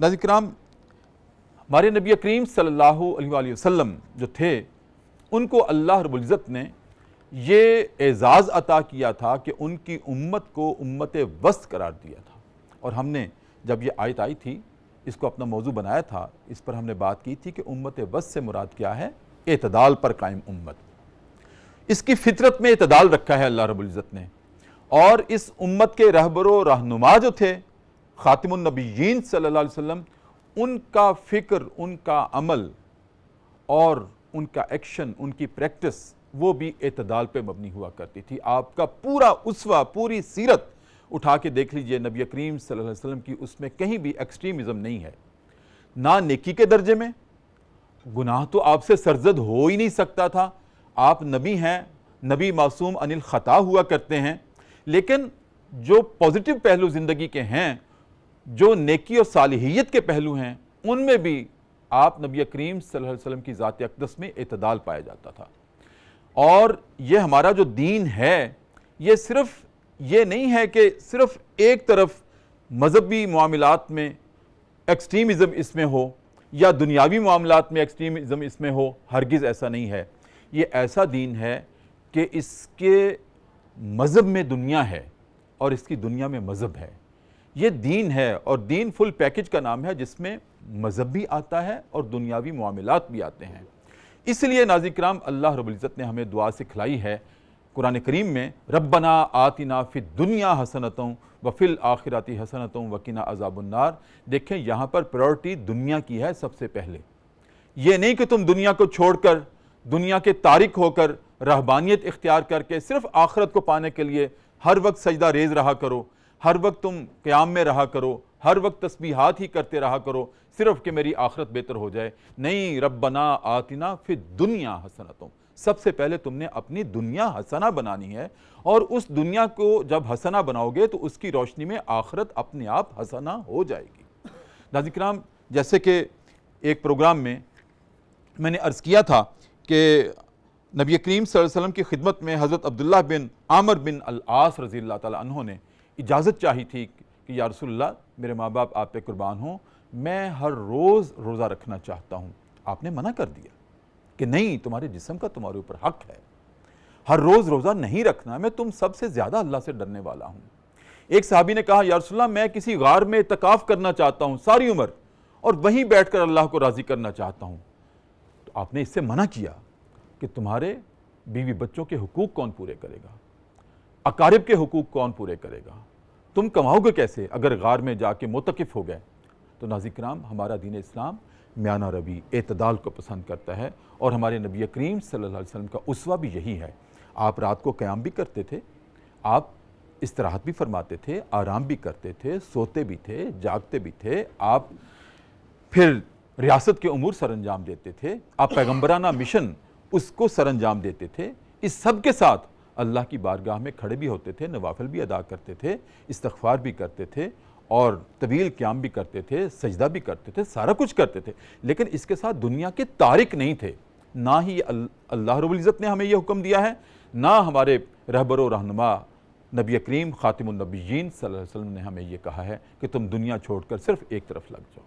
ناظرین کرام، ہمارے نبی کریم صلی اللہ علیہ وآلہ وسلم جو تھے ان کو اللہ رب العزت نے یہ اعزاز عطا کیا تھا کہ ان کی امت کو امت وسط قرار دیا تھا. اور ہم نے جب یہ آیت آئی تھی اس کو اپنا موضوع بنایا تھا، اس پر ہم نے بات کی تھی کہ امت وسط سے مراد کیا ہے؟ اعتدال پر قائم امت. اس کی فطرت میں اعتدال رکھا ہے اللہ رب العزت نے، اور اس امت کے رہبر و رہنما جو تھے خاتم النبیین صلی اللہ علیہ وسلم، ان کا فکر، ان کا عمل اور ان کا ایکشن، ان کی پریکٹس وہ بھی اعتدال پہ مبنی ہوا کرتی تھی. آپ کا پورا اسوہ، پوری سیرت اٹھا کے دیکھ لیجئے نبی کریم صلی اللہ علیہ وسلم کی، اس میں کہیں بھی ایکسٹریمزم نہیں ہے، نہ نیکی کے درجے میں. گناہ تو آپ سے سرزد ہو ہی نہیں سکتا تھا، آپ نبی ہیں، نبی معصوم عن الخطا ہوا کرتے ہیں، لیکن جو پازیٹیو پہلو زندگی کے ہیں، جو نیکی اور صالحیت کے پہلو ہیں، ان میں بھی آپ نبی کریم صلی اللہ علیہ وسلم کی ذات اقدس میں اعتدال پایا جاتا تھا. اور یہ ہمارا جو دین ہے یہ صرف یہ نہیں ہے کہ صرف ایک طرف مذہبی معاملات میں ایکسٹریمزم اس میں ہو یا دنیاوی معاملات میں ایکسٹریمزم اس میں ہو. ہرگز ایسا نہیں ہے. یہ ایسا دین ہے کہ اس کے مذہب میں دنیا ہے اور اس کی دنیا میں مذہب ہے. یہ دین ہے، اور دین فل پیکج کا نام ہے جس میں مذہب بھی آتا ہے اور دنیاوی معاملات بھی آتے ہیں. اس لیے ناظرین کرام، اللہ رب العزت نے ہمیں دعا سکھلائی ہے قرآن کریم میں، ربنا آتنا فی الدنیا حسنۃ وفی الآخرۃ حسنۃ وقنا عذاب النار. دیکھیں یہاں پر پرائرٹی دنیا کی ہے سب سے پہلے. یہ نہیں کہ تم دنیا کو چھوڑ کر، دنیا کے تارک ہو کر، رہبانیت اختیار کر کے صرف آخرت کو پانے کے لیے ہر وقت سجدہ ریز رہا کرو، ہر وقت تم قیام میں رہا کرو، ہر وقت تسبیحات ہی کرتے رہا کرو صرف کہ میری آخرت بہتر ہو جائے. نہیں، ربنا آتنا فی الدنیا حسنۃ. سب سے پہلے تم نے اپنی دنیا حسنہ بنانی ہے، اور اس دنیا کو جب حسنہ بناؤ گے تو اس کی روشنی میں آخرت اپنے آپ حسنہ ہو جائے گی. ناظرین کرام، جیسے کہ ایک پروگرام میں میں نے عرض کیا تھا کہ نبی کریم صلی اللہ علیہ وسلم کی خدمت میں حضرت عبداللہ بن عامر بن العاص رضی اللہ تعالیٰ عنہ نے اجازت چاہی تھی کہ یا رسول اللہ، میرے ماں باپ آپ پہ قربان ہوں، میں ہر روز روزہ رکھنا چاہتا ہوں. آپ نے منع کر دیا کہ نہیں، تمہارے جسم کا تمہارے اوپر حق ہے، ہر روز روزہ نہیں رکھنا، میں تم سب سے زیادہ اللہ سے ڈرنے والا ہوں. ایک صحابی نے کہا یا رسول اللہ، میں کسی غار میں اعتکاف کرنا چاہتا ہوں ساری عمر، اور وہیں بیٹھ کر اللہ کو راضی کرنا چاہتا ہوں. تو آپ نے اس سے منع کیا کہ تمہارے بیوی بچوں کے حقوق کون پورے کرے گا، اقارب کے حقوق کون پورے کرے گا، تم کماؤ گے کیسے اگر غار میں جا کے معتکف ہو گئے. تو ناظرین کرام، ہمارا دین اسلام میانہ روی، اعتدال کو پسند کرتا ہے، اور ہمارے نبی کریم صلی اللہ علیہ وسلم کا اسوہ بھی یہی ہے. آپ رات کو قیام بھی کرتے تھے، آپ استراحت بھی فرماتے تھے، آرام بھی کرتے تھے، سوتے بھی تھے، جاگتے بھی تھے، آپ پھر ریاست کے امور سر انجام دیتے تھے، آپ پیغمبرانہ مشن اس کو سر انجام دیتے تھے. اس سب کے ساتھ اللہ کی بارگاہ میں کھڑے بھی ہوتے تھے، نوافل بھی ادا کرتے تھے، استغفار بھی کرتے تھے، اور طویل قیام بھی کرتے تھے، سجدہ بھی کرتے تھے، سارا کچھ کرتے تھے. لیکن اس کے ساتھ دنیا کے تارک نہیں تھے. نہ ہی اللہ رب العزت نے ہمیں یہ حکم دیا ہے، نہ ہمارے رہبر و رہنما نبی کریم خاتم النبیین صلی اللہ علیہ وسلم نے ہمیں یہ کہا ہے کہ تم دنیا چھوڑ کر صرف ایک طرف لگ جاؤ.